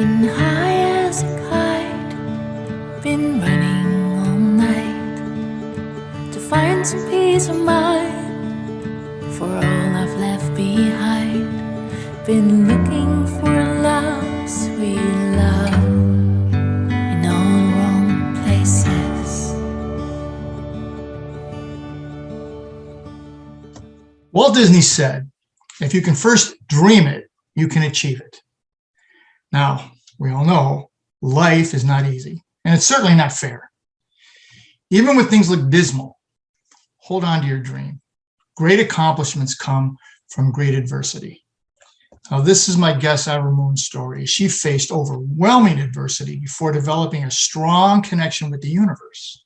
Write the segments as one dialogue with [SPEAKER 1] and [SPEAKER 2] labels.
[SPEAKER 1] Been high as a kite, been running all night to find some peace of mind for all I've left behind. Been looking for love, sweet love, in all the wrong places.
[SPEAKER 2] Walt Disney said, if you can first dream it, you can achieve it. Now, we all know life is not easy, and it's certainly not fair. Even when things look dismal, hold on to your dream. Great accomplishments come from great adversity. Now, this is my guest, Eyra Moon's story. She faced overwhelming adversity before developing a strong connection with the universe.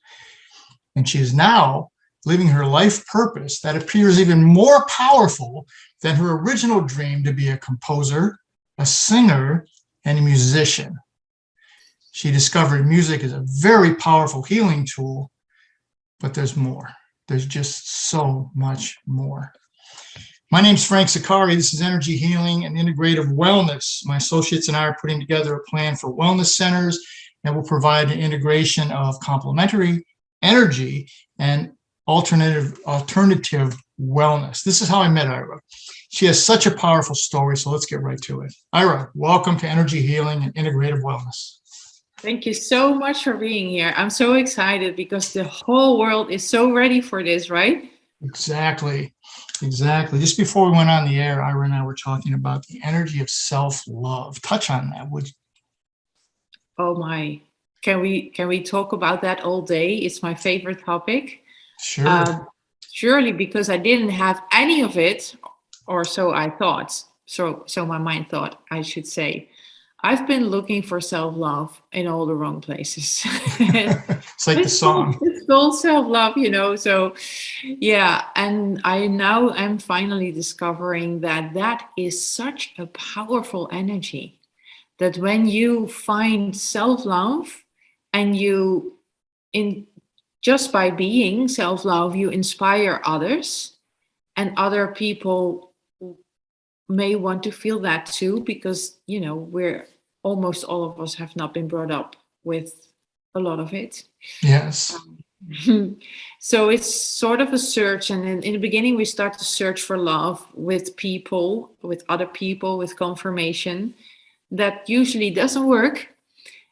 [SPEAKER 2] And she is now living her life purpose that appears even more powerful than her original dream to be a composer, a singer, and a musician. She discovered music is a very powerful healing tool, but there's more. There's just so much more. My name's Frank Sakari. This is Energy Healing and Integrative Wellness. My associates and I are putting together a plan for wellness centers that will provide an integration of complementary energy and alternative wellness. This is how I met Eyra. She has such a powerful story, so let's get right to it. Eyra, welcome to Energy Healing and Integrative Wellness.
[SPEAKER 3] Thank you so much for being here. I'm so excited because the whole world is so ready for this, right?
[SPEAKER 2] Exactly. Just before we went on the air, Eyra and I were talking about the energy of self-love. Touch on that, would you?
[SPEAKER 3] Oh my. Can we talk about that all day? It's my favorite topic.
[SPEAKER 2] Sure.
[SPEAKER 3] Surely because I didn't have any of it, or so I thought. So my mind thought, I should say. I've been looking for self-love in all the wrong places.
[SPEAKER 2] It's like the song.
[SPEAKER 3] It's called self-love, So yeah, and I now am finally discovering that is such a powerful energy. That when you find self-love and just by being self-love, you inspire others, and other people may want to feel that too, because we're almost all of us have not been brought up with a lot of it.
[SPEAKER 2] Yes.
[SPEAKER 3] So it's sort of a search, and in the beginning we start to search for love with people, with other people, with confirmation. That usually doesn't work,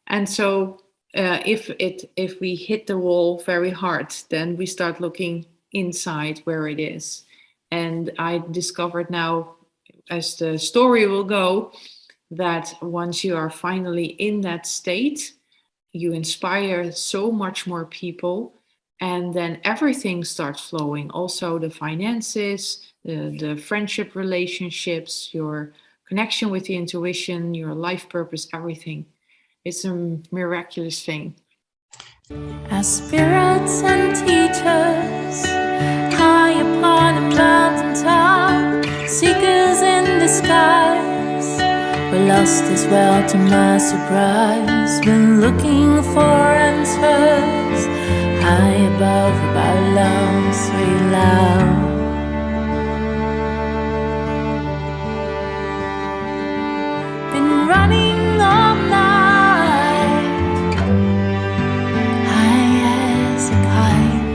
[SPEAKER 3] and so if we hit the wall very hard, then we start looking inside where it is. And I discovered now, as the story will go, that once you are finally in that state, you inspire so much more people, and then everything starts flowing. Also the finances, the friendship relationships, your connection with the intuition, your life purpose, everything. It's a miraculous thing.
[SPEAKER 1] As spirits and teachers, high upon a mountain top, seekers in disguise, we're lost as well to my surprise. Been looking for answers high above about love, sweet love. Been running all night, high as a kite.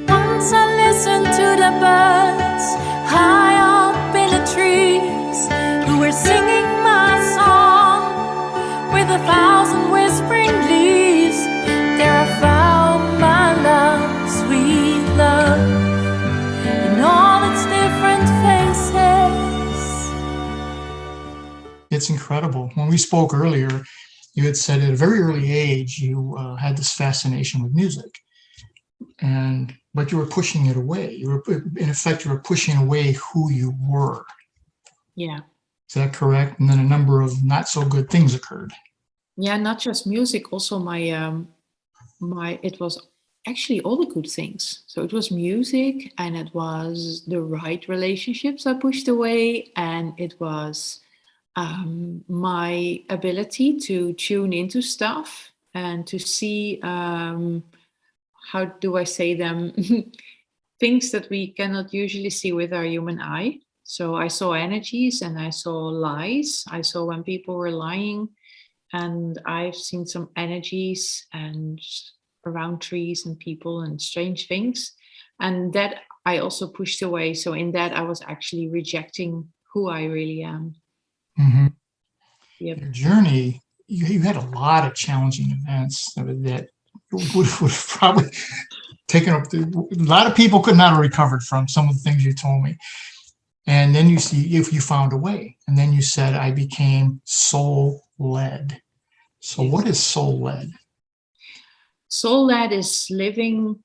[SPEAKER 1] Once I listened to the birds high up in the trees, who were singing my song with 1,000 whispering leaves. There I found my love, sweet love, in all its different faces.
[SPEAKER 2] It's incredible. When we spoke earlier, you had said at a very early age you had this fascination with music, but you were pushing it away. In effect, you were pushing away who you were.
[SPEAKER 3] Yeah.
[SPEAKER 2] Is that correct? And then a number of not so good things occurred.
[SPEAKER 3] Yeah, not just music. Also, it was actually all the good things. So it was music, and it was the right relationships I pushed away, and it was my ability to tune into stuff and to see, how do I say them, things that we cannot usually see with our human eye. So I saw energies and I saw lies. I saw when people were lying, and I've seen some energies and around trees and people and strange things. And that I also pushed away. So in that, I was actually rejecting who I really am.
[SPEAKER 2] Mhm.
[SPEAKER 3] Yep.
[SPEAKER 2] Your journey, you had a lot of challenging events that would have probably taken up. A lot of people could not have recovered from some of the things you told me. And then you see if you found a way. And then you said, I became soul-led. So
[SPEAKER 3] Yes.
[SPEAKER 2] what is soul-led?
[SPEAKER 3] Soul-led is living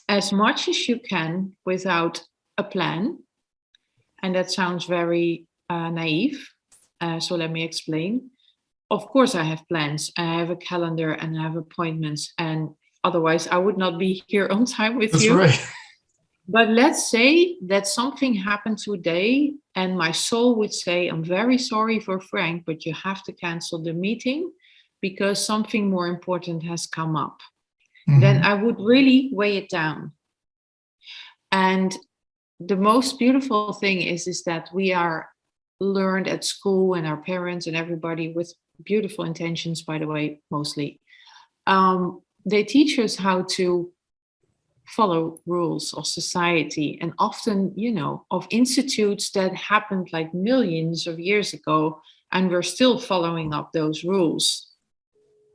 [SPEAKER 3] as much as you can without a plan. And that sounds very naive. So let me explain. Of course, I have plans. I have a calendar and I have appointments. And otherwise, I would not be here on time with
[SPEAKER 2] That's
[SPEAKER 3] you.
[SPEAKER 2] right.
[SPEAKER 3] But let's say that something happened today and my soul would say, I'm very sorry for Frank, but you have to cancel the meeting because something more important has come up. Then I would really weigh it down. And the most beautiful thing is that we are learned at school, and our parents and everybody with beautiful intentions, by the way, mostly. They teach us how to follow rules of society, and often, of institutes that happened like millions of years ago, and we're still following up those rules.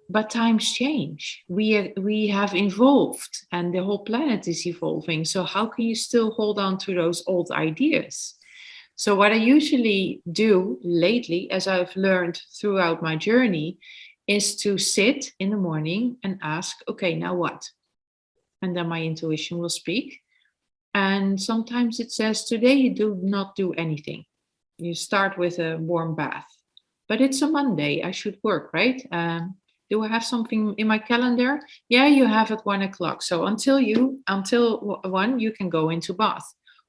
[SPEAKER 3] But times change. We have evolved, and the whole planet is evolving. So how can you still hold on to those old ideas? So what I usually do lately, as I've learned throughout my journey, is to sit in the morning and ask, okay, now what? And then my intuition will speak. And sometimes it says, today you do not do anything. You start with a warm bath. But it's a Monday, I should work, right? Do I have something in my calendar? Yeah, you have at 1:00. So until 1, you can go into bath.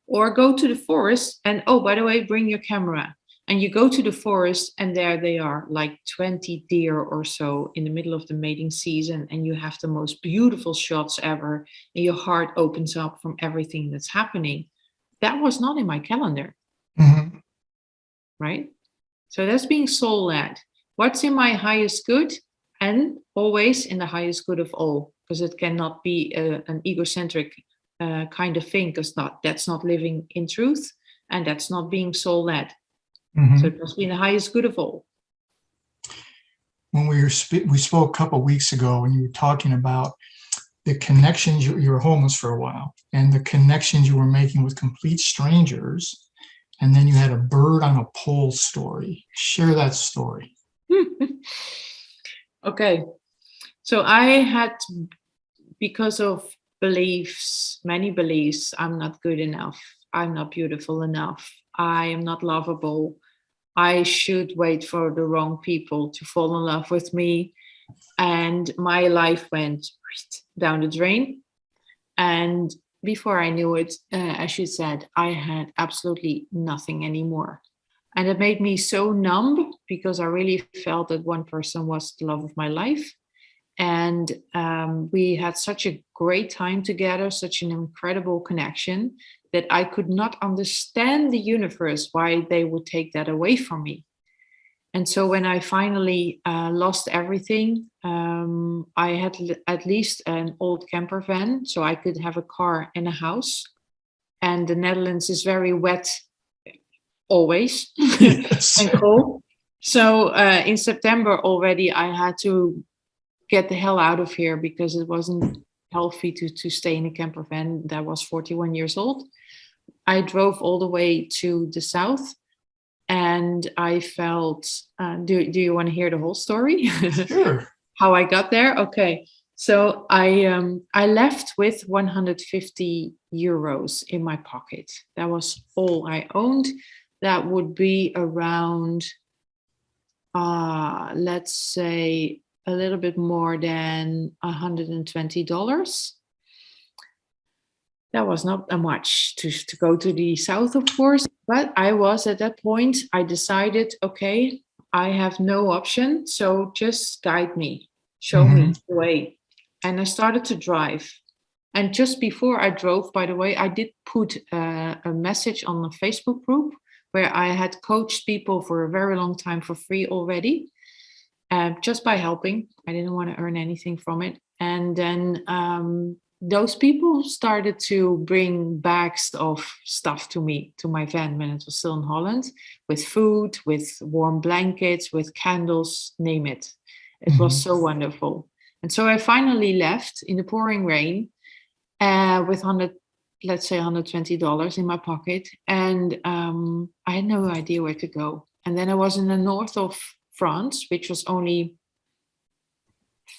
[SPEAKER 3] Or go to the forest and, oh, by the way, bring your camera. And you go to the forest and there they are, like 20 deer or so in the middle of the mating season. And you have the most beautiful shots ever. And your heart opens up from everything that's happening. That was not in my calendar, right? So that's being soul-led. What's in my highest good? And always in the highest good of all, because it cannot be an egocentric kind of thing, because that's not living in truth, and that's not being soul-led. So it must be in the highest good of all.
[SPEAKER 2] When we spoke a couple of weeks ago, and you were talking about the connections, you were homeless for a while, and the connections you were making with complete strangers, and then you had a bird on a pole story. Share that story.
[SPEAKER 3] Okay. So I had, because of beliefs, many beliefs, I'm not good enough. I'm not beautiful enough. I am not lovable. I should wait for the wrong people to fall in love with me. And my life went down the drain. And before I knew it, as you said, I had absolutely nothing anymore. And it made me so numb, because I really felt that one person was the love of my life. And we had such a great time together, such an incredible connection, that I could not understand the universe why they would take that away from me. And so when I finally lost everything, I had at least an old camper van, so I could have a car and a house. And the Netherlands is very wet always.
[SPEAKER 2] Yes.
[SPEAKER 3] And cold. So in September already, I had to get the hell out of here, because it wasn't healthy to stay in a camper van that was 41 years old. I drove all the way to the south, and I felt, do you want to hear the whole story?
[SPEAKER 2] Sure.
[SPEAKER 3] How I got there? Okay. So I left with 150 euros in my pocket. That was all I owned. That would be around, let's say, a little bit more than $120. That was not much to go to the south, of course. But I was at that point, I decided, okay, I have no option. So just guide me, show me the way. And I started to drive. And just before I drove, by the way, I did put a message on the Facebook group where I had coached people for a very long time for free already, just by helping. I didn't want to earn anything from it. And then those people started to bring bags of stuff to me, to my van when it was still in Holland, with food, with warm blankets, with candles, name it. It was so wonderful. And so I finally left in the pouring rain with let's say $120 in my pocket. And I had no idea where to go. And then I was in the north of France, which was only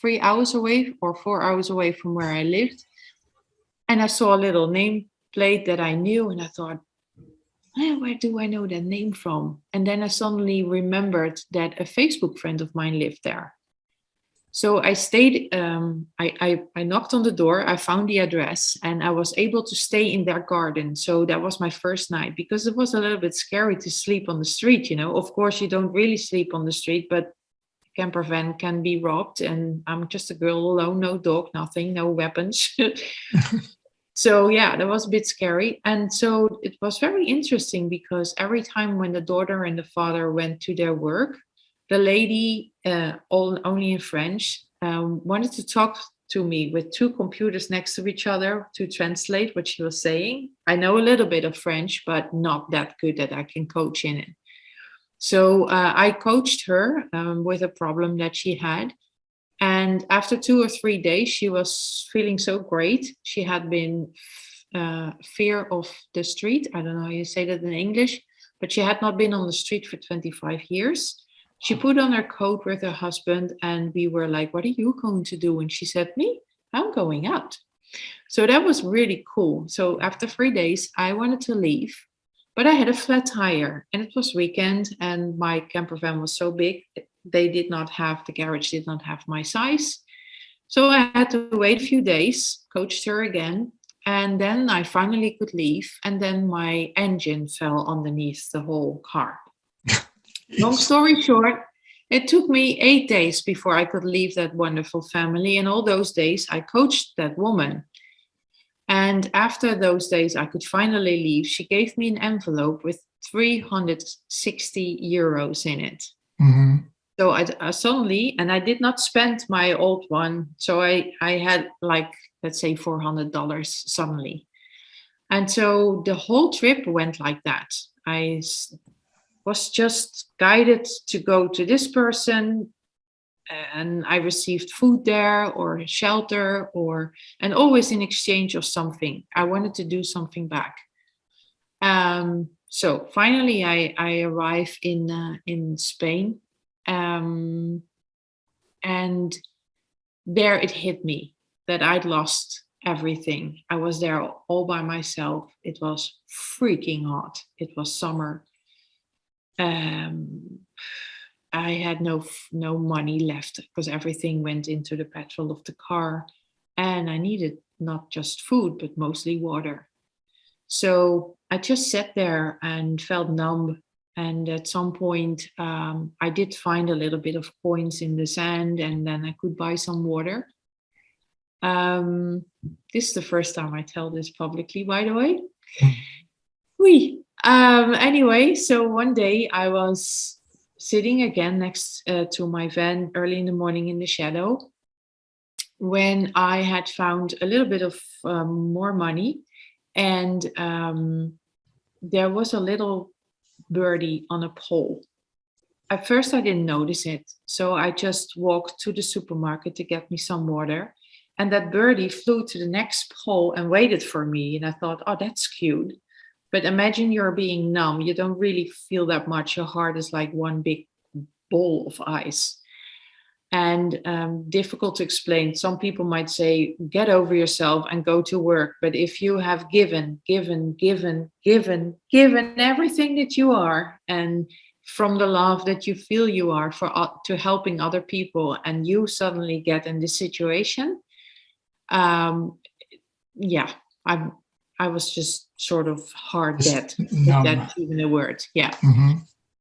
[SPEAKER 3] 3 hours away or 4 hours away from where I lived. And I saw a little name plate that I knew, and I thought, where do I know that name from? And then I suddenly remembered that a Facebook friend of mine lived there. So I stayed, I knocked on the door, I found the address, and I was able to stay in their garden. So that was my first night, because it was a little bit scary to sleep on the street, you know. Of course, you don't really sleep on the street, but camper van can be robbed, and I'm just a girl alone, no dog, nothing, no weapons. So yeah, that was a bit scary. And so it was very interesting, because every time when the daughter and the father went to their work, the lady, only in French, wanted to talk to me with two computers next to each other to translate what she was saying. I know a little bit of French, but not that good that I can coach in it. So I coached her with a problem that she had. And after 2 or 3 days, she was feeling so great. She had been fear of the street. I don't know how you say that in English, but she had not been on the street for 25 years. She put on her coat with her husband, and we were like, what are you going to do? And she said, me, I'm going out. So that was really cool. So after 3 days, I wanted to leave, but I had a flat tire, and it was weekend, and my camper van was so big. The garage did not have my size. So I had to wait a few days, coached her again, and then I finally could leave. And then my engine fell underneath the whole car. Long story short, it took me 8 days before I could leave that wonderful family. And all those days I coached that woman. And after those days I could finally leave. She gave me an envelope with 360 euros in it. So I suddenly, and I did not spend my old one. So I had like, let's say $400 suddenly. And so the whole trip went like that. I was just guided to go to this person, and I received food there or shelter, and always in exchange of something. I wanted to do something back. So finally I arrived in Spain. And there it hit me that I'd lost everything. I was there all by myself. It was freaking hot. It was summer. I had no money left, because everything went into the petrol of the car, and I needed not just food, but mostly water. So I just sat there and felt numb. And at some point, I did find a little bit of coins in the sand, and then I could buy some water. This is the first time I tell this publicly, by the way. Anyway, so one day I was sitting again next to my van early in the morning in the shadow, when I had found a little bit of more money, and there was a little birdie on a pole. At first I didn't notice it, so I just walked to the supermarket to get me some water, and that birdie flew to the next pole and waited for me. And I thought, oh, that's cute. But imagine you're being numb. You don't really feel that much. Your heart is like one big ball of ice. And difficult to explain. Some people might say, get over yourself and go to work. But if you have given everything that you are, and from the love that you feel you are to helping other people, and you suddenly get in this situation, I was just sort of hard dead. If that's even a word. Yeah.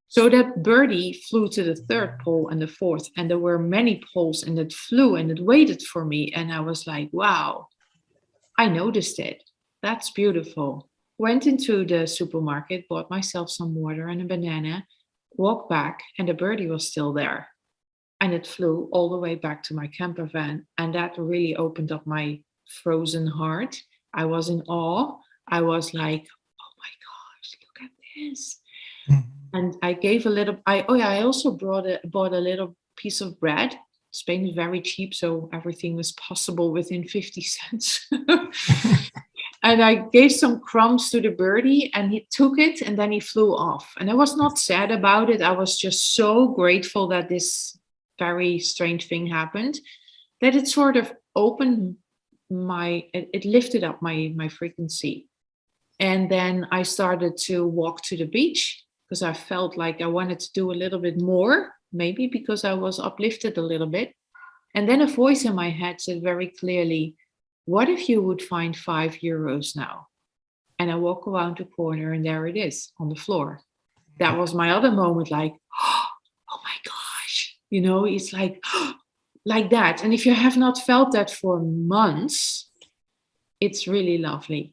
[SPEAKER 3] So that birdie flew to the third pole and the fourth, and there were many poles, and it flew and it waited for me. And I was like, wow, I noticed it. That's beautiful. Went into the supermarket, bought myself some water and a banana, walked back, and the birdie was still there. And it flew all the way back to my camper van. And that really opened up my frozen heart. I was in awe. I was like, oh my gosh, look at this.
[SPEAKER 2] Mhm.
[SPEAKER 3] And I gave a little, I also bought a little piece of bread. Spain is very cheap, so everything was possible within 50 cents. And I gave some crumbs to the birdie and he took it and then he flew off. And I was not sad about it. I was just so grateful that this very strange thing happened, that it sort of opened it lifted up my frequency. And then I started to walk to the beach because I felt like I wanted to do a little bit more, maybe because I was uplifted a little bit. And then a voice in my head said very clearly, what if you would find €5 now? And I walk around the corner and there it is on the floor. That was my other moment, like, oh my gosh, it's like that. And if you have not felt that for months, it's really lovely.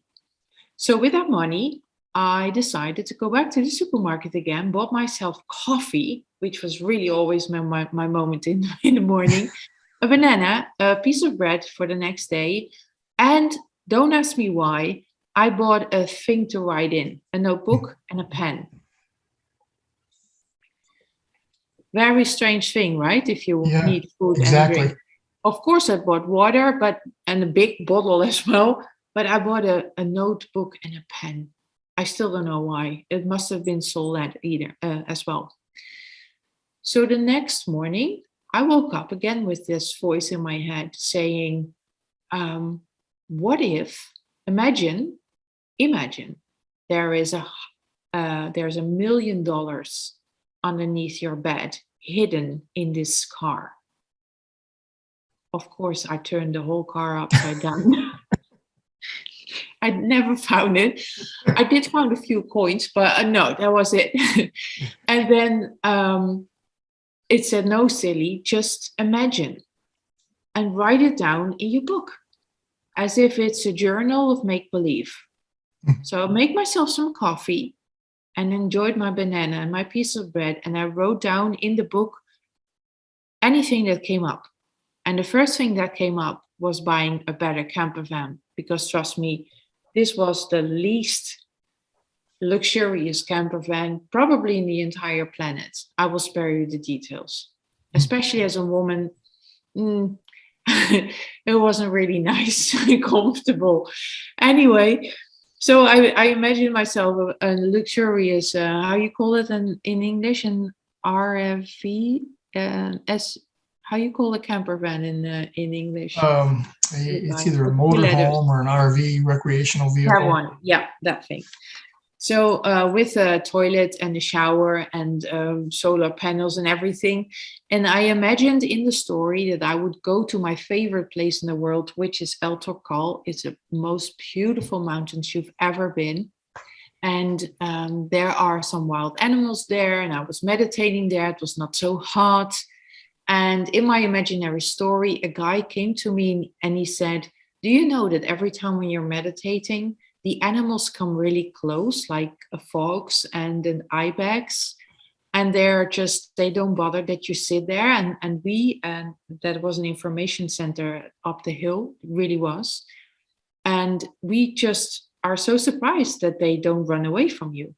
[SPEAKER 3] So with that money, I decided to go back to the supermarket again, bought myself coffee, which was really always my moment in the morning, a banana, a piece of bread for the next day. And don't ask me why, I bought a thing to write in, a notebook and a pen. Very strange thing, right? If you need food
[SPEAKER 2] exactly.
[SPEAKER 3] and drink. Of course, I bought water, and a big bottle as well. But I bought a notebook and a pen. I still don't know why. It must have been soul-led as well. So the next morning, I woke up again with this voice in my head saying, what if, imagine, there's $1 million underneath your bed, hidden in this car. Of course, I turned the whole car upside down. I never found it. I did find a few coins, but no, that was it. And then it said, no, silly, just imagine and write it down in your book as if it's a journal of make-believe. So I make myself some coffee and enjoyed my banana and my piece of bread. And I wrote down in the book anything that came up. And the first thing that came up was buying a better camper van, because trust me, this was the least luxurious camper van probably in the entire planet. I will spare you the details. Especially as a woman, it wasn't really nice and comfortable. Anyway, so I imagine myself a luxurious, how you call it in English, an RFV, as how you call a camper van in English?
[SPEAKER 2] It's either a motorhome or an RV, recreational vehicle.
[SPEAKER 3] That one, yeah, that thing. So with a toilet and a shower and solar panels and everything. And I imagined in the story that I would go to my favorite place in the world, which is El Torcal. It's the most beautiful mountains you've ever been. And there are some wild animals there. And I was meditating there. It was not so hot. And in my imaginary story, a guy came to me and he said, do you know that every time when you're meditating, the animals come really close, like a fox and an ibex, and they don't bother that you sit there. And that was an information center up the hill, it really was. And we just are so surprised that they don't run away from you.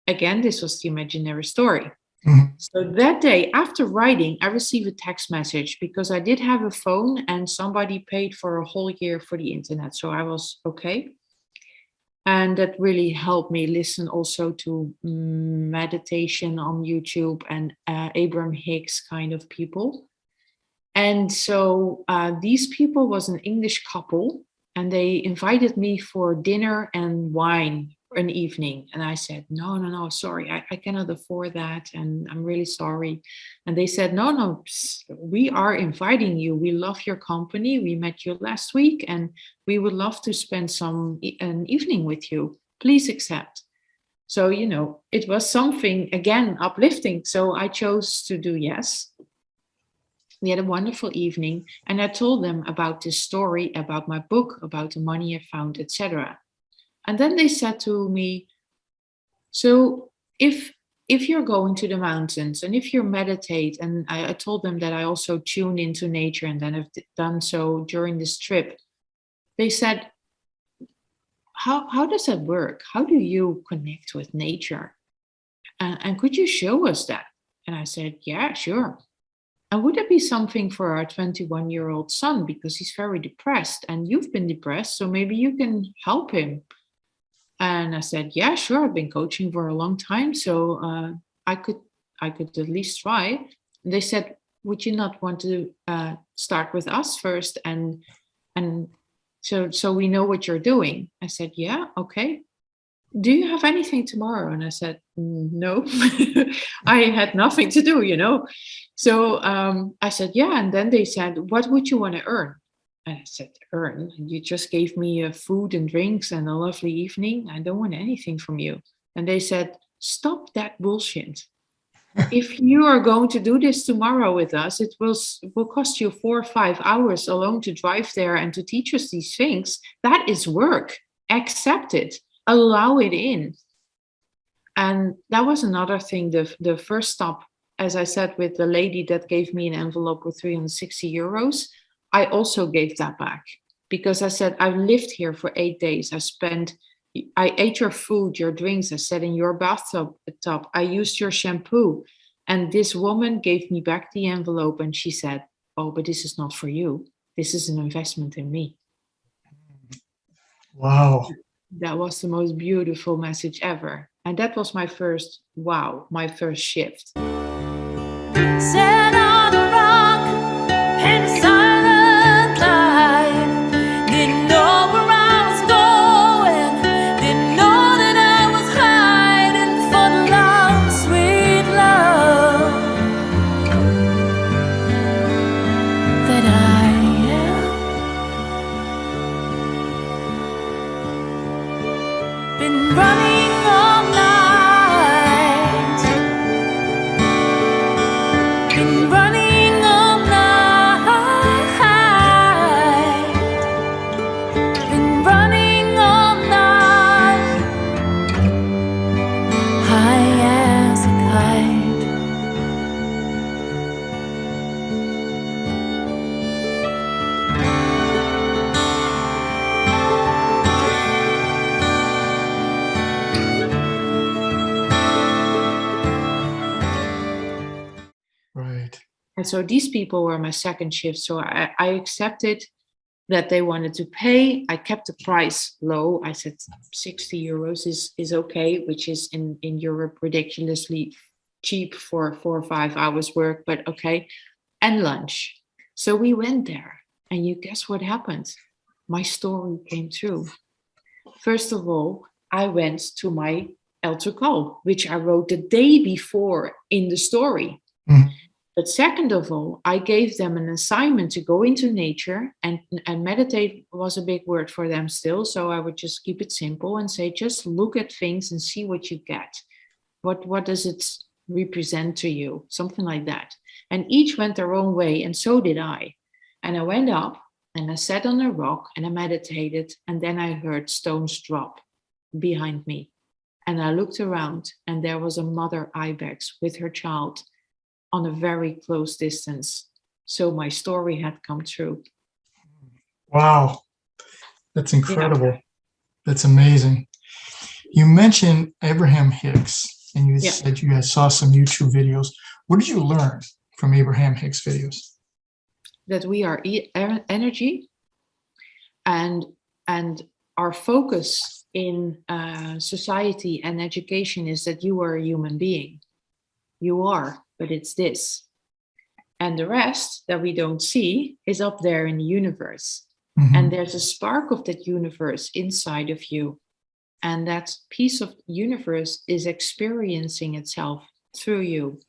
[SPEAKER 3] Again, this was the imaginary story.
[SPEAKER 2] Mm-hmm.
[SPEAKER 3] So that day after writing, I received a text message because I did have a phone and somebody paid for a whole year for the internet. So I was okay. And that really helped me listen also to meditation on YouTube and Abraham Hicks kind of people. And so these people was an English couple and they invited me for dinner and wine an evening. And I said, no, sorry, I cannot afford that. And I'm really sorry. And they said, no, we are inviting you. We love your company. We met you last week and we would love to spend an evening with you. Please accept. So, it was something, again, uplifting. So I chose to do yes. We had a wonderful evening, and I told them about this story, about my book, about the money I found, etc. And then they said to me, so if you're going to the mountains and if you meditate, and I told them that I also tune into nature and then have done so during this trip, they said, how does that work? How do you connect with nature? And could you show us that? And I said, yeah, sure. And would it be something for our 21-year-old son? Because he's very depressed and you've been depressed, so maybe you can help him. And I said, yeah, sure. I've been coaching for a long time, so I could at least try. And they said, would you not want to start with us first, and so we know what you're doing? I said, yeah, okay. Do you have anything tomorrow? And I said, no. I had nothing to do, So I said, yeah. And then they said, what would you want to earn? And I said, earn? You just gave me food and drinks and a lovely evening. I don't want anything from you. And they said, stop that bullshit. If you are going to do this tomorrow with us, it will cost you 4 or 5 hours alone to drive there and to teach us these things. That is work. Accept it. Allow it in. And that was another thing. The first stop, as I said, with the lady that gave me an envelope with 360 euros, I also gave that back because I said, I've lived here for 8 days. I ate your food, your drinks. I sat in your bathtub. I used your shampoo. And this woman gave me back the envelope and she said, oh, but this is not for you. This is an investment in me.
[SPEAKER 2] Wow.
[SPEAKER 3] That was the most beautiful message ever. And that was my first shift.
[SPEAKER 1] Sat on a rock in a silent night. Didn't know where I was going. Didn't know that I was hiding for the love, sweet love that I am. Been running all night. Been running all night. Been running all night. High as a kite.
[SPEAKER 2] Right.
[SPEAKER 3] And so these people were my second shift. So I accepted that they wanted to pay. I kept the price low. I said 60 euros is okay, which is in Europe ridiculously cheap for 4 or 5 hours work, but okay. And lunch. So we went there. And you guess what happened? My story came true. First of all, I went to my altar call, which I wrote the day before in the story.
[SPEAKER 2] Mhm.
[SPEAKER 3] But second of all, I gave them an assignment to go into nature, and meditate was a big word for them still. So I would just keep it simple and say, just look at things and see what you get. What does it represent to you? Something like that. And each went their own way, and so did I. And I went up and I sat on a rock and I meditated, and then I heard stones drop behind me. And I looked around, and there was a mother ibex with her child on a very close distance. So my story had come true.
[SPEAKER 2] Wow. That's incredible. That's amazing. You mentioned Abraham Hicks, and you said you guys saw some YouTube videos. What did you learn from Abraham Hicks videos?
[SPEAKER 3] That we are energy, and our focus in society and education is that you are a human being. You are, but it's this. And the rest that we don't see is up there in the universe. Mm-hmm. And there's a spark of that universe inside of you. And that piece of universe is experiencing itself through you.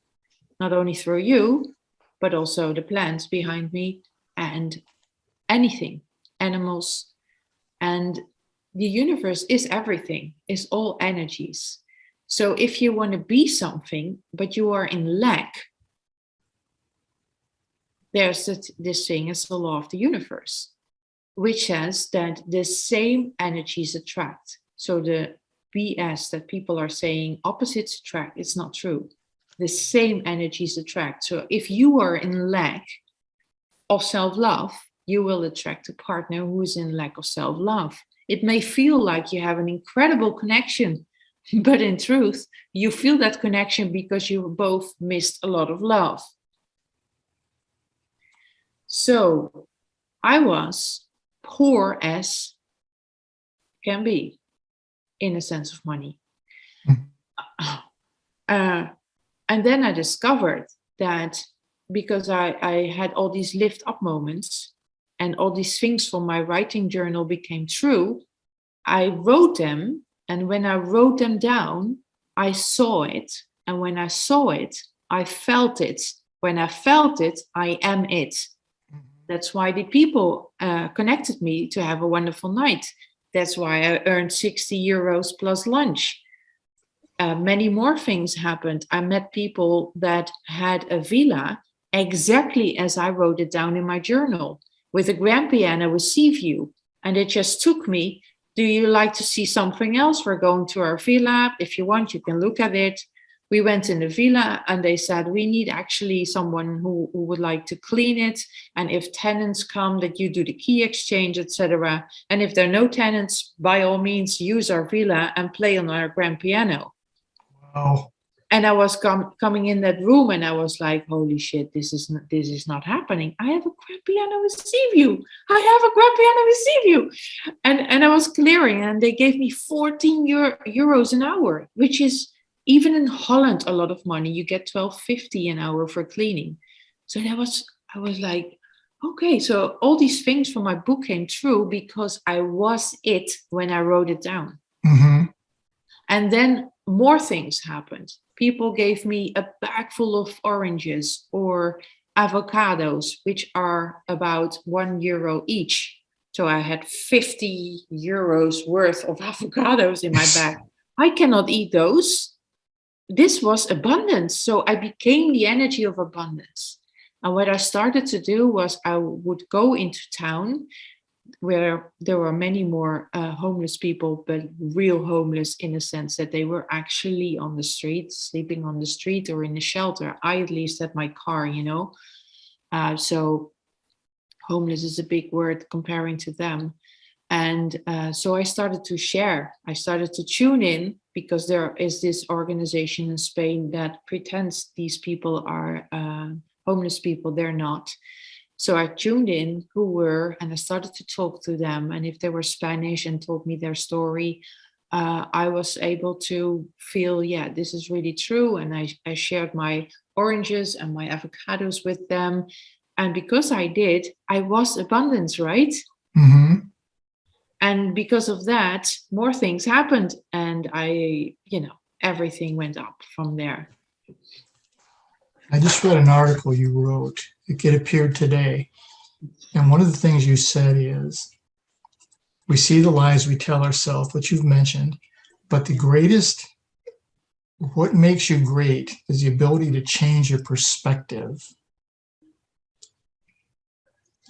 [SPEAKER 3] Not only through you, but also the plants behind me and anything, animals. And the universe is everything, is all energies. So if you want to be something, but you are in lack, there's this thing as the law of the universe, which says that the same energies attract. So the BS that people are saying opposites attract, it's not true. The same energies attract. So if you are in lack of self-love, you will attract a partner who is in lack of self-love. It may feel like you have an incredible connection, but in truth, you feel that connection because you both missed a lot of love. So I was poor as can be in a sense of money. And then I discovered that because I had all these lift up moments and all these things from my writing journal became true, I wrote them. And when I wrote them down, I saw it. And when I saw it, I felt it. When I felt it, I am it. That's why the people connected me to have a wonderful night. That's why I earned 60 euros plus lunch. Many more things happened. I met people that had a villa exactly as I wrote it down in my journal, with a grand piano with sea view. And it just took me, do you like to see something else? We're going to our villa. If you want, you can look at it. We went in the villa and they said, we need actually someone who would like to clean it. And if tenants come, that you do the key exchange, etc. And if there are no tenants, by all means, use our villa and play on our grand piano.
[SPEAKER 2] Wow.
[SPEAKER 3] And I was coming in that room and I was like, holy shit, this is not happening. I have a grand piano with sea view. I have a grand piano with sea view. And I was clearing and they gave me 14 euros an hour, which is even in Holland a lot of money. You get 12.50 an hour for cleaning. So I was like, okay, so all these things from my book came true because I was it when I wrote it down.
[SPEAKER 2] Mm-hmm.
[SPEAKER 3] And then more things happened. People gave me a bag full of oranges or avocados, which are about €1 each. So I had 50 euros worth of avocados in my bag. I cannot eat those. This was abundance. So I became the energy of abundance. And what I started to do was I would go into town where there were many more homeless people, but real homeless in the sense that they were actually on the street, sleeping on the street or in a shelter. I at least had my car, so homeless is a big word comparing to them. And so I started to share. I started to tune in because there is this organization in Spain that pretends these people are homeless people. They're not. So I tuned in who were, and I started to talk to them. And if they were Spanish and told me their story, I was able to feel, yeah, this is really true. And I shared my oranges and my avocados with them. And because I did, I was abundance, right?
[SPEAKER 2] Mm-hmm.
[SPEAKER 3] And because of that, more things happened. And everything went up from there.
[SPEAKER 2] I just read an article you wrote. It appeared today. And one of the things you said is, we see the lies we tell ourselves, which you've mentioned, but what makes you great is the ability to change your perspective.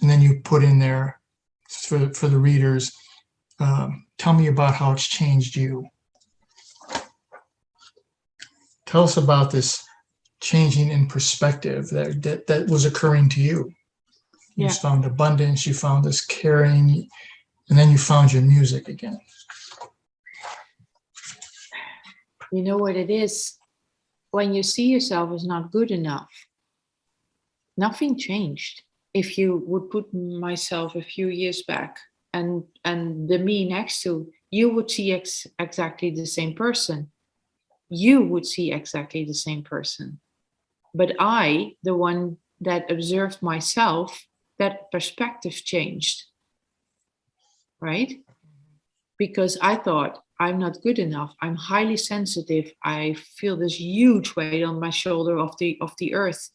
[SPEAKER 2] And then you put in there for the readers, tell me about how it's changed you. Tell us about this changing in perspective that was occurring to you. You found abundance, you found this caring, and then you found your music again.
[SPEAKER 3] You know what it is? When you see yourself as not good enough, nothing changed. If you would put myself a few years back and the me next to, you would see exactly the same person. You would see exactly the same person. But I, the one that observed myself, that perspective changed, right? Because I thought, I'm not good enough. I'm highly sensitive. I feel this huge weight on my shoulder of the earth.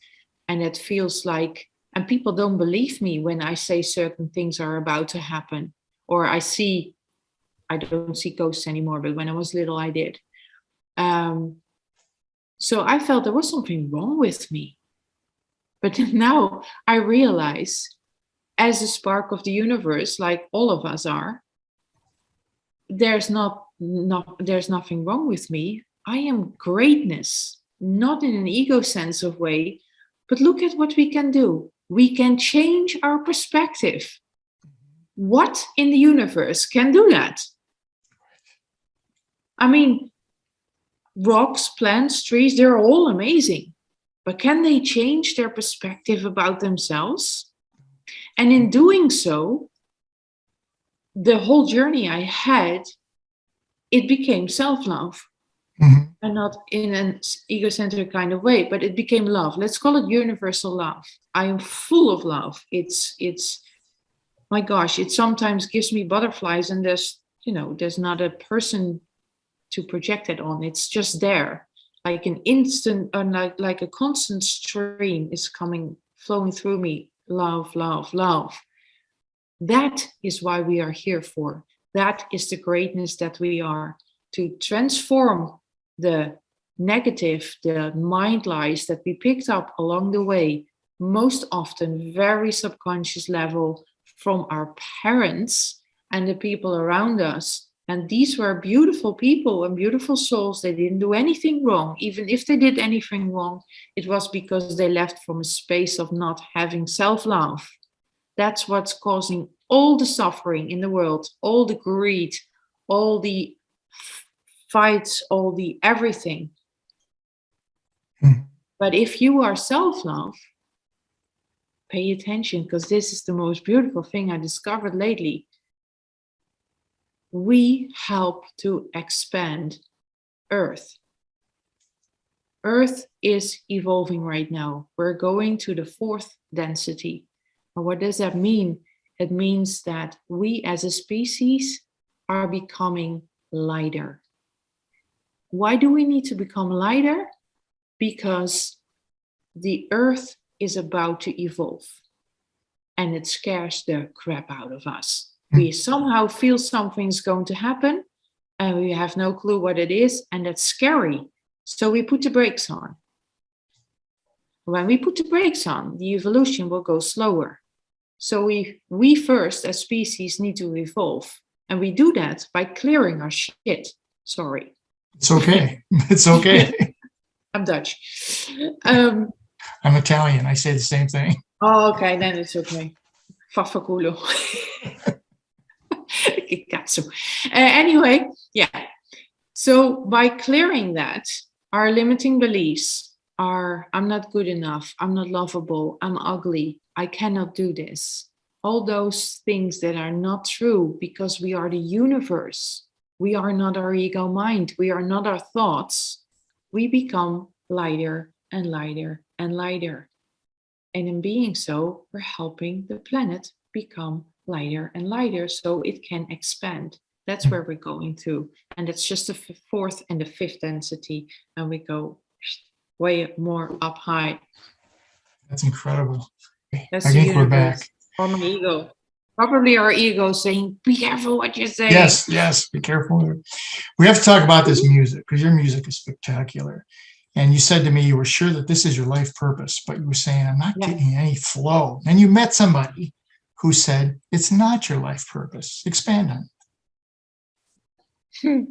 [SPEAKER 3] And it feels like, and people don't believe me when I say certain things are about to happen. Or I don't see ghosts anymore, but when I was little, I did. So I felt there was something wrong with me. But now I realize, as a spark of the universe, like all of us are, there's nothing wrong with me. I am greatness, not in an ego sense of way, but look at what we can do. We can change our perspective. What in the universe can do that? I mean, rocks, plants, trees, they're all amazing. But can they change their perspective about themselves? And in doing so, the whole journey I had, it became self-love.
[SPEAKER 2] Mhm.
[SPEAKER 3] And not in an egocentric kind of way, but it became love. Let's call it universal love. I am full of love. It's my gosh, it sometimes gives me butterflies, and there's not a person to project it on. It's just there, like an instant, or like a constant stream is flowing through me. Love, love, love. That is why we are here for. That is the greatness that we are, to transform the negative, the mind lies that we picked up along the way, most often very subconscious level from our parents and the people around us. And these were beautiful people and beautiful souls. They didn't do anything wrong. Even if they did anything wrong, it was because they left from a space of not having self-love. That's what's causing all the suffering in the world, all the greed, all the fights, all the everything. But if you are self-love, pay attention, because this is the most beautiful thing I discovered lately. We help to expand Earth. Earth is evolving right now. We're going to the 4th density. And what does that mean? It means that we as a species are becoming lighter. Why do we need to become lighter? Because the Earth is about to evolve, and it scares the crap out of us. We somehow feel something's going to happen, and we have no clue what it is, and that's scary. So we put the brakes on. When we put the brakes on, the evolution will go slower. So we first, as species, need to evolve, and we do that by clearing our shit. Sorry.
[SPEAKER 2] It's okay. It's okay.
[SPEAKER 3] I'm Dutch.
[SPEAKER 2] I'm Italian. I say the same thing.
[SPEAKER 3] Oh, okay, then it's okay. Faffaculo. Anyway, yeah. So by clearing that, our limiting beliefs are, I'm not good enough, I'm not lovable, I'm ugly, I cannot do this. All those things that are not true, because we are the universe. We are not our ego mind. We are not our thoughts. We become lighter and lighter and lighter. And in being so, we're helping the planet become lighter and lighter so it can expand. That's where we're going to. And it's just the 4th and the 5th density. And we go way more up high.
[SPEAKER 2] That's incredible.
[SPEAKER 3] That's
[SPEAKER 2] I think we're back.
[SPEAKER 3] Or my ego. Probably our ego saying, be careful what you're saying.
[SPEAKER 2] Yes, be careful. We have to talk about this music, because your music is spectacular. And you said to me you were sure that this is your life purpose, but you were saying, I'm not getting any flow. And you met somebody who said, it's not your life purpose. Expand on
[SPEAKER 3] it.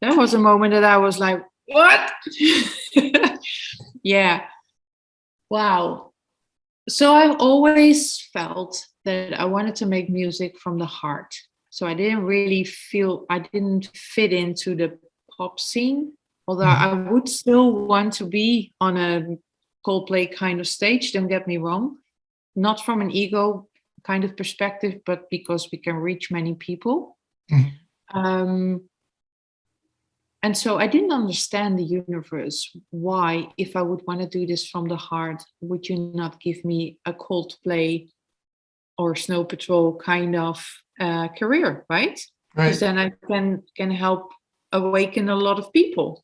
[SPEAKER 3] That was a moment that I was like, what? Yeah. Wow. So I've always felt that I wanted to make music from the heart. So I didn't fit into the pop scene, although I would still want to be on a Coldplay kind of stage, don't get me wrong. Not from an ego kind of perspective, but because we can reach many people. And so I didn't understand the universe. Why, if I would want to do this from the heart, would you not give me a Coldplay or Snow Patrol kind of career, right? Because then I can help awaken a lot of people.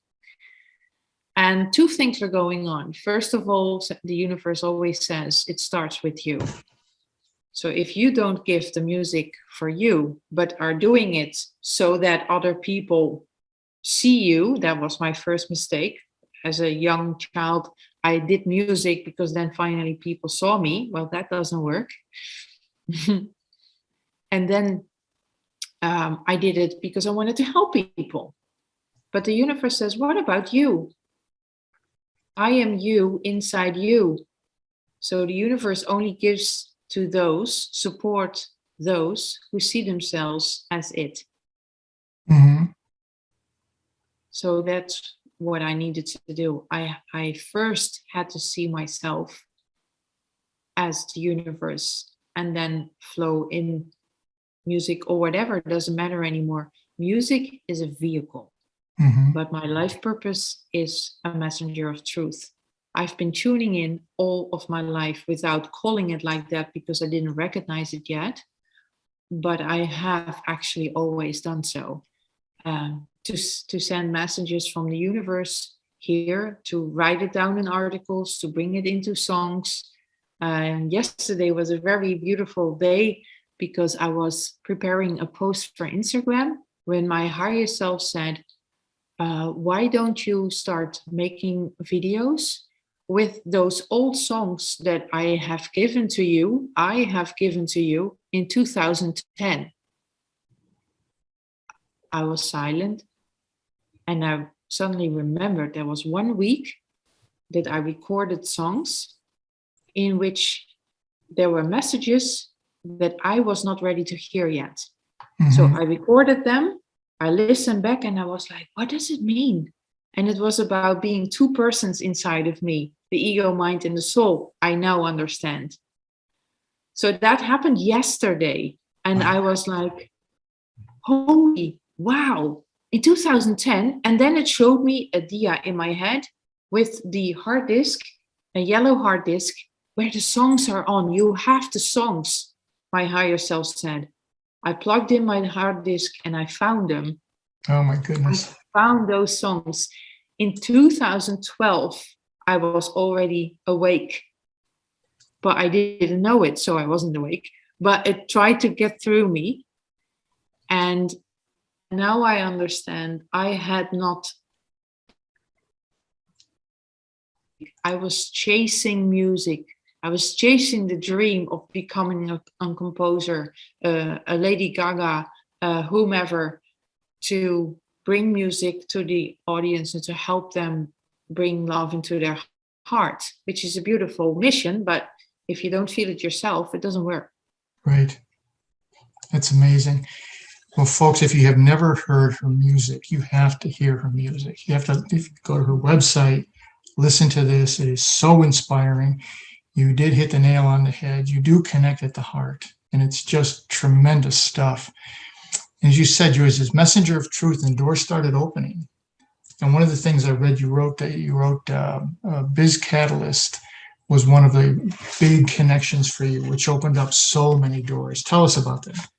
[SPEAKER 3] And 2 things are going on. First of all, the universe always says it starts with you. So if you don't give the music for you, but are doing it so that other people see you, that was my first mistake. As a young child, I did music because then finally people saw me. Well, that doesn't work. And then I did it because I wanted to help people. But the universe says, what about you? I am you inside you. So the universe only gives to those, support those who see themselves as it.
[SPEAKER 2] Mm-hmm.
[SPEAKER 3] So that's what I needed to do. I first had to see myself as the universe and then flow in music or whatever. It doesn't matter anymore. Music is a vehicle, but my life purpose is a messenger of truth. I've been tuning in all of my life without calling it like that because I didn't recognize it yet. But I have actually always done so. To send messages from the universe here, to write it down in articles, to bring it into songs. Yesterday was a very beautiful day because I was preparing a post for Instagram when my higher self said, why don't you start making videos with those old songs that I have given to you in 2010. I was silent and I suddenly remembered there was 1 week that I recorded songs in which there were messages that I was not ready to hear yet. So I recorded them, I listened back and I was like, what does it mean? And it was about being two persons inside of me, the ego, mind, and the soul. I now understand. So that happened yesterday. And I was like, holy wow, in 2010. And then it showed me a dia in my head with the hard disk, a yellow hard disk, where the songs are on. You have the songs, my higher self said. I plugged in my hard disk and I found them.
[SPEAKER 2] Oh my goodness.
[SPEAKER 3] I found those songs. In 2012, I was already awake, but I didn't know it, so I wasn't awake. But it tried to get through me. And now I understand I was chasing music. I was chasing the dream of becoming a composer, a Lady Gaga, whomever, to bring music to the audience and to help them bring love into their heart, which is a beautiful mission. But if you don't feel it yourself, it doesn't work.
[SPEAKER 2] Right. That's amazing. Well, folks, if you have never heard her music, you have to hear her music. You have to go to her website, listen to this. It is so inspiring. You did hit the nail on the head. You do connect at the heart, and it's just tremendous stuff. And as you said, you was this messenger of truth, and doors started opening. And one of the things I read, you wrote Biz Catalyst was one of the big connections for you, which opened up so many doors. Tell us about that.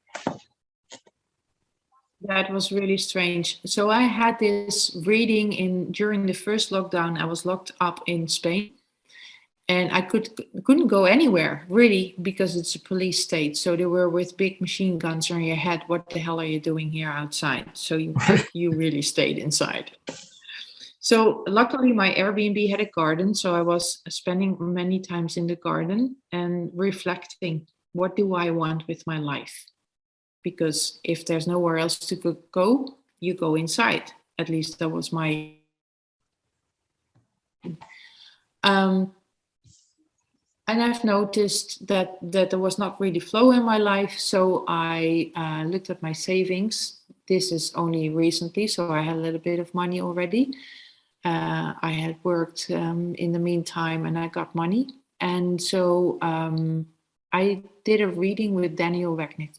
[SPEAKER 3] That was really strange. So I had this reading during the first lockdown. I was locked up in Spain. And I couldn't go anywhere, really, because it's a police state. So they were with big machine guns on your head. What the hell are you doing here outside? So you really stayed inside. So luckily, my Airbnb had a garden. So I was spending many times in the garden and reflecting, what do I want with my life? Because if there's nowhere else to go, you go inside. At least that was my... And I've noticed that there was not really flow in my life. So I looked at my savings. This is only recently, so I had a little bit of money already. I had worked in the meantime and I got money. And so I did a reading with Daniel Wegner.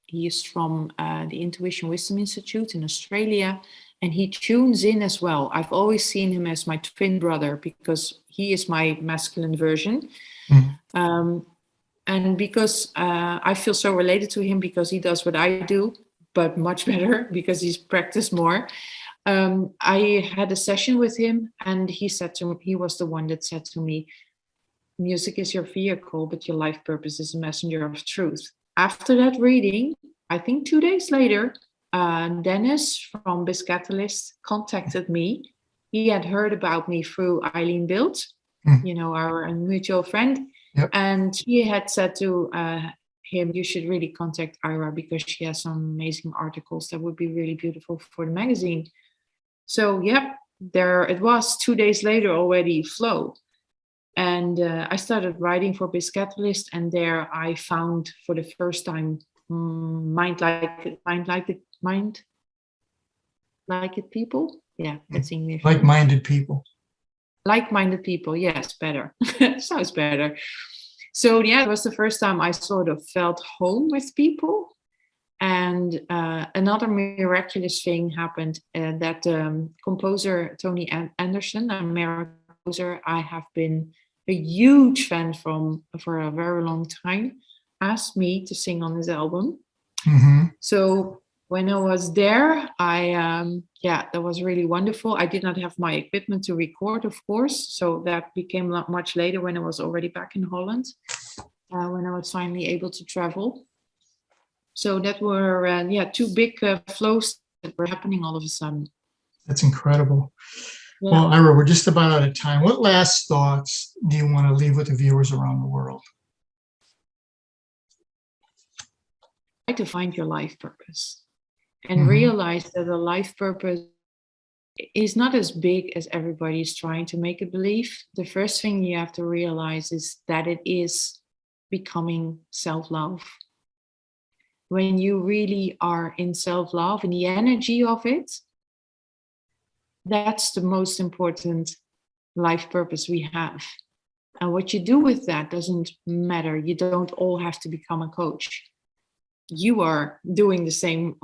[SPEAKER 3] He is from the Intuition Wisdom Institute in Australia. And he tunes in as well. I've always seen him as my twin brother because he is my masculine version. And because I feel so related to him because he does what I do, but much better because he's practiced more. I had a session with him and he was the one that said to me, music is your vehicle, but your life purpose is a messenger of truth. After that reading, I think 2 days later, Dennis from Biz Catalyst contacted me he had heard about me through Eileen Bild, our mutual friend.
[SPEAKER 2] Yep.
[SPEAKER 3] And he had said to him, you should really contact Eyra because she has some amazing articles that would be really beautiful for the magazine. So, there it was 2 days later already, Flow. And I started writing for Biz Catalyst, and there I found for the first time mind like it people. Yeah, that's English.
[SPEAKER 2] Like-minded people.
[SPEAKER 3] Like-minded people, yes, better. Sounds better. So it was the first time I sort of felt home with people. And another miraculous thing happened that composer Tony Anderson, an American composer I have been a huge fan from for a very long time, asked me to sing on his album.
[SPEAKER 2] Mm-hmm.
[SPEAKER 3] So when I was there, that was really wonderful. I did not have my equipment to record, of course. So that became much later when I was already back in Holland, when I was finally able to travel. So that were, two big flows that were happening all of a sudden.
[SPEAKER 2] That's incredible.
[SPEAKER 3] Yeah.
[SPEAKER 2] Well, Eyra, we're just about out of time. What last thoughts do you want to leave with the viewers around the world?
[SPEAKER 3] Try to find your life purpose and realize that a life purpose is not as big as everybody is trying to make it believe. The first thing you have to realize is that it is becoming self-love. When you really are in self-love and the energy of it, that's the most important life purpose we have. And what you do with that doesn't matter. You don't all have to become a coach. You are doing the same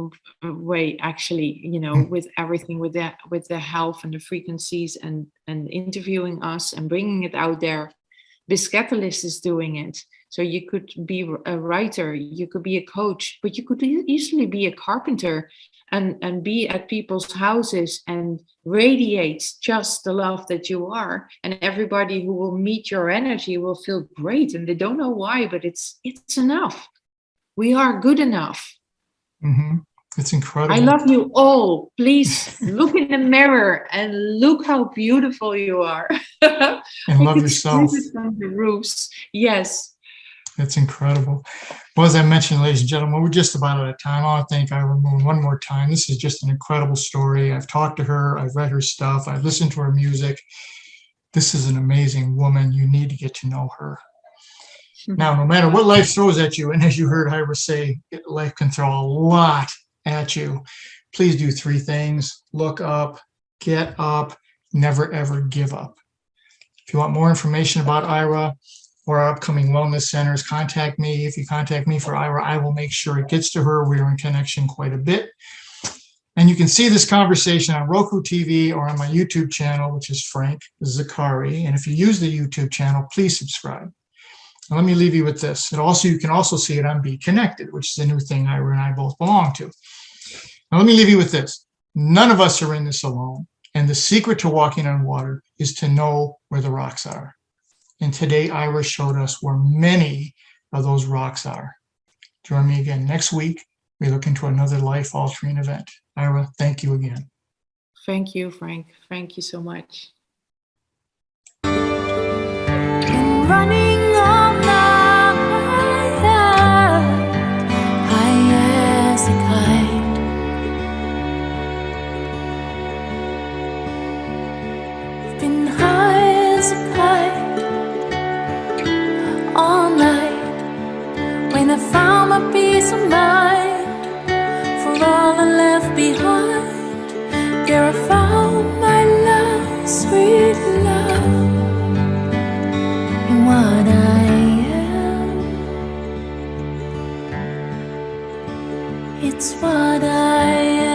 [SPEAKER 3] way, actually, with everything, with the health and the frequencies and interviewing us and bringing it out there. Biz Catalyst is doing it. So you could be a writer, you could be a coach, but you could easily be a carpenter and be at people's houses and radiate just the love that you are. And everybody who will meet your energy will feel great. And they don't know why, but it's enough. We are good enough.
[SPEAKER 2] Mm-hmm. It's incredible.
[SPEAKER 3] I love you all. Please look in the mirror and look how beautiful you are.
[SPEAKER 2] And love yourself.
[SPEAKER 3] From the roofs. Yes.
[SPEAKER 2] That's incredible. Well, as I mentioned, ladies and gentlemen, we're just about out of time. I want to thank Eyra Moon one more time. This is just an incredible story. I've talked to her. I've read her stuff. I've listened to her music. This is an amazing woman. You need to get to know her. Now, no matter what life throws at you, and as you heard Eyra say, life can throw a lot at you. Please do 3 things. Look up, get up, never, ever give up. If you want more information about Eyra or our upcoming wellness centers, contact me. If you contact me for Eyra, I will make sure it gets to her. We are in connection quite a bit. And you can see this conversation on Roku TV or on my YouTube channel, which is Frank Zakari. And if you use the YouTube channel, please subscribe. Now, let me leave you with this. You can also see it on Be Connected, which is a new thing Eyra and I both belong to. Now, let me leave you with this. None of us are in this alone. And the secret to walking on water is to know where the rocks are. And today, Eyra showed us where many of those rocks are. Join me again next week. We look into another life-altering event. Eyra, thank you again.
[SPEAKER 3] Thank you, Frank. Thank you so much.
[SPEAKER 1] Been running all night, high as a kite. Been high as a kite all night. When I found my peace of mind, for all I left behind, there I found my love, sweet love. And what I am, it's what I am.